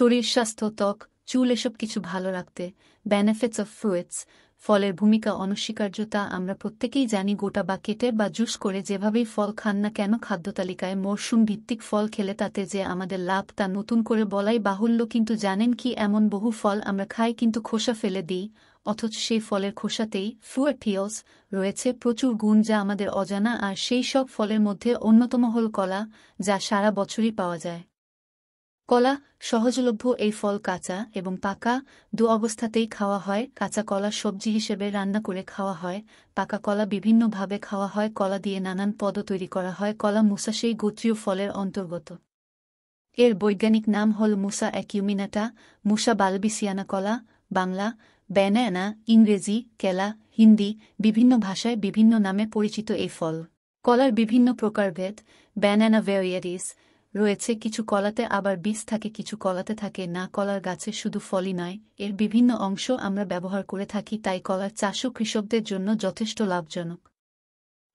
শরীর স্বাস্থ্য ত্বক চুল এসব কিছু ভালো রাখতে বেনিফিটস অফ ফ্রুটস ফলের ভূমিকা অনস্বীকার্যতা আমরা প্রত্যেকেই জানি গোটা বা কেটে বা জুস করে যেভাবেই ফল খান না কেন খাদ্যতালিকায় মরশুম ভিত্তিক ফল খেলে তাতে যে আমাদের লাভ তা নতুন করে বলাই বাহুল্য কিন্তু জানেন কি এমন বহু ফল আমরা খাই কিন্তু খোসা ফেলে দিই অথচ সেই ফলের খোসাতেই ফ্রুটিওলস রয়েছে প্রচুর গুণ যা আমাদের অজানা আর সেই সব ফলের মধ্যে অন্যতম হল কলা যা সারা বছরই পাওয়া যায় কলা সহজলভ্য এই ফল কাঁচা এবং পাকা দু অবস্থাতেই খাওয়া হয় কাঁচা কলা সবজি হিসেবে রান্না করে খাওয়া হয় পাকা কলা বিভিন্নভাবে খাওয়া হয় কলা দিয়ে নানান পদ তৈরি করা হয় কলা মুসাসেই গোত্রীয় ফলের অন্তর্গত এর বৈজ্ঞানিক নাম হল মুসা অ্যাকিউমিনাটা মুসা বালবিসিয়ানা কলা বাংলা ব্যানানা ইংরেজি কেলা হিন্দি বিভিন্ন ভাষায় বিভিন্ন নামে পরিচিত এই ফল কলার বিভিন্ন প্রকারভেদ ব্যানানা ভ্যারাইটিস রয়েছে কিছু কলাতে আবার বীজ থাকে কিছু কলাতে থাকে না কলার গাছে শুধু ফলই নয় এর বিভিন্ন অংশ আমরা ব্যবহার করে থাকি তাই কলার চাষও কৃষকদের জন্য যথেষ্ট লাভজনক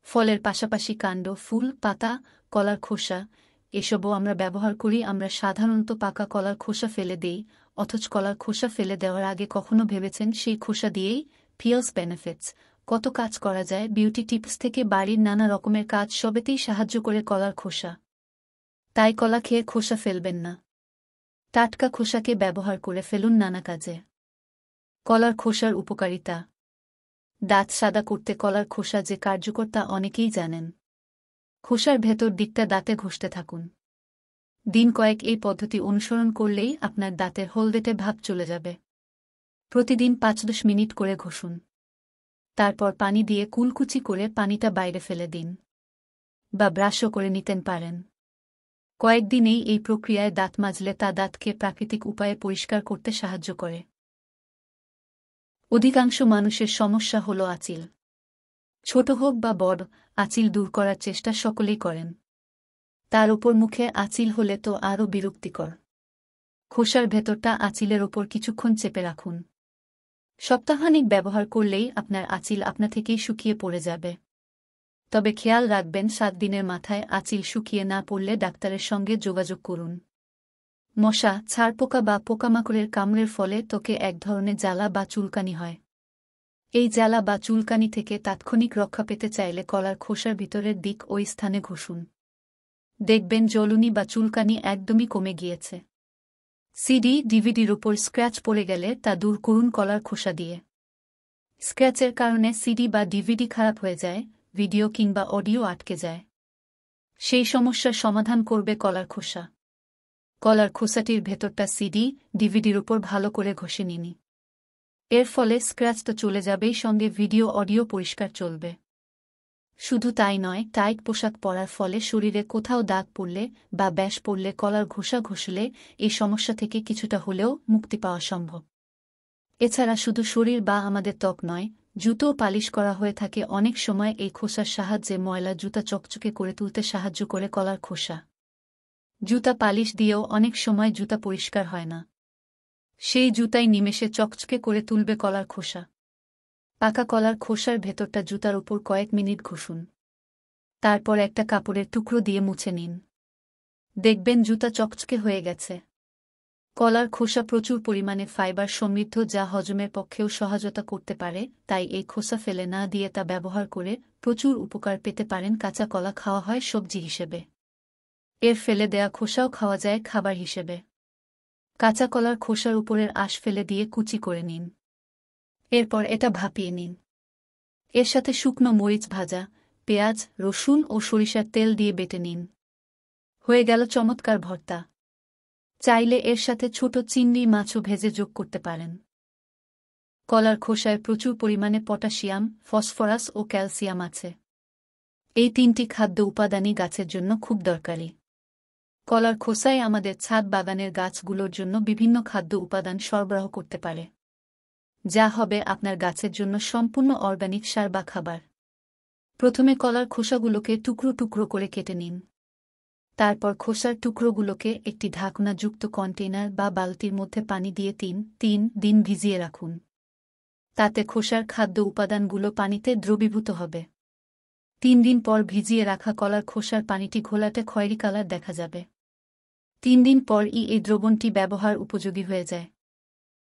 ফলের পাশাপাশি কাণ্ড ফুল পাতা কলার খোসা এসবও আমরা ব্যবহার করি আমরা সাধারণত পাকা কলার খোসা ফেলে দেই অথচ কলার খোসা ফেলে দেওয়ার আগে কখনো ভেবেছেন সেই খোসা দিয়েই পিওস বেনিফিটস কত কাজ করা যায় বিউটি টিপস থেকে বাড়ির নানা রকমের কাজ সবেতেই সাহায্য করে কলার খোসা তাই কলা খেয়ে খোসা ফেলবেন না টাটকা খোসাকে ব্যবহার করে ফেলুন নানা কাজে কলার খোসার উপকারিতা দাঁত সাদা করতে কলার খোসা যে কার্যকর তা অনেকেই জানেন খোসার ভেতর দিকটা দাঁতে ঘষতে থাকুন দিন কয়েক এই পদ্ধতি অনুসরণ করলেই আপনার দাঁতের হলদেটে ভাব চলে যাবে প্রতিদিন ৫-১০ মিনিট করে ঘষুন তারপর পানি দিয়ে কুলকুচি করে পানিটা বাইরে ফেলে দিন বা ব্রাশও করে নিতেন পারেন কয়েকদিনেই এই প্রক্রিয়ায় দাঁত মাজলে তা দাঁতকে প্রাকৃতিক উপায়ে পরিষ্কার করতে সাহায্য করে অধিকাংশ মানুষের সমস্যা হল আঁচিল ছোট হোক বা বড় আঁচিল দূর করার চেষ্টা সকলেই করেন তার ওপর মুখে আঁচিল হলে তো আরও বিরক্তিকর খোসার ভেতরটা আঁচিলের ওপর কিছুক্ষণ চেপে রাখুন সপ্তাহখানেক ব্যবহার করলেই আপনার আঁচিল আপনা থেকেই শুকিয়ে পড়ে যাবে তবে খেয়াল রাখবেন ৭ দিনের মাথায় আঁচিল শুকিয়ে না পড়লে ডাক্তারের সঙ্গে যোগাযোগ করুন মশা ছারপোকা বা পোকামাকড়ের কামড়ের ফলে ত্বকে এক ধরনের জ্বালা বা চুলকানি হয় এই জ্বালা বা চুলকানি থেকে তাৎক্ষণিক রক্ষা পেতে চাইলে কলার খোসার ভিতরের দিক ওই স্থানে ঘষুন দেখবেন জ্বলুনি বা চুলকানি একদমই কমে গিয়েছে সিডি ডিভিডির উপর স্ক্র্যাচ পড়ে গেলে তা দূর করুন কলার খোসা দিয়ে স্ক্র্যাচের কারণে সিডি বা ডিভিডি খারাপ হয়ে যায় ভিডিও কিংবা অডিও আটকে যায় সেই সমস্যার সমাধান করবে কলার খোসা কলার খোসাটির ভেতরটা সিডি ডিভিডির উপর ভালো করে ঘষে নিন এর ফলে স্ক্র্যাচ তো চলে যাবেই সঙ্গে ভিডিও অডিও পরিষ্কার চলবে শুধু তাই নয় টাইট পোশাক পরার ফলে শরীরে কোথাও দাগ পড়লে বা ব্যাস পড়লে কলার ঘষা ঘষলে এই সমস্যা থেকে কিছুটা হলেও মুক্তি পাওয়া সম্ভব এছাড়া শুধু শরীর বা আমাদের ত্বক নয় জুতো পালিশ করা হয়ে থাকে অনেক সময় এই খোসার সাহায্যে ময়লা জুতা চকচকে করে তুলতে সাহায্য করে কলার খোসা জুতা পালিশ দিয়েও অনেক সময় জুতা পরিষ্কার হয় না সেই জুতাই নিমেষে চকচকে করে তুলবে কলার খোসা পাকা কলার খোসার ভেতরটা জুতার উপর কয়েক মিনিট ঘষুন তারপর একটা কাপড়ের টুকরো দিয়ে মুছে নিন দেখবেন জুতা চকচকে হয়ে গেছে কলার খোসা প্রচুর পরিমাণে ফাইবার সমৃদ্ধ যা হজমের পক্ষেও সহায়তা করতে পারে তাই এই খোসা ফেলে না দিয়ে তা ব্যবহার করে প্রচুর উপকার পেতে পারেন কাঁচা কলা খাওয়া হয় সবজি হিসেবে এর ফেলে দেয়া খোসাও খাওয়া যায় খাবার হিসেবে কাঁচা কলার খোসার উপরের আঁশ ফেলে দিয়ে কুচি করে নিন এরপর এটা ভাপিয়ে নিন এর সাথে শুকনো মরিচ ভাজা পেঁয়াজ রসুন ও সরিষার তেল দিয়ে বেটে নিন হয়ে গেল চমৎকার ভর্তা চাইলে এর সাথে ছোট চিংড়ি মাছও ভেজে যোগ করতে পারেন কলার খোসায় প্রচুর পরিমাণে পটাশিয়াম ফসফরাস ও ক্যালসিয়াম আছে এই ৩টি খাদ্য উপাদানই গাছের জন্য খুব দরকারি কলার খোসায় আমাদের ছাদ বাগানের গাছগুলোর জন্য বিভিন্ন খাদ্য উপাদান সরবরাহ করতে পারে যা হবে আপনার গাছের জন্য সম্পূর্ণ অর্গানিক সার বা খাবার প্রথমে কলার খোসাগুলোকে টুকরো টুকরো করে কেটে নিন তারপর খোসার টুকরোগুলোকে একটি ঢাকনাযুক্ত কন্টেইনার বা বালতির মধ্যে পানি দিয়ে ৩ দিন ভিজিয়ে রাখুন তাতে খোসার খাদ্য উপাদানগুলো পানিতে দ্রবীভূত হবে ৩ দিন পর ভিজিয়ে রাখা কলার খোসার পানিটি ঘোলাটে খয়েরি কালার দেখা যাবে 3 দিন পর এই দ্রবণটি ব্যবহার উপযোগী হয়ে যায়।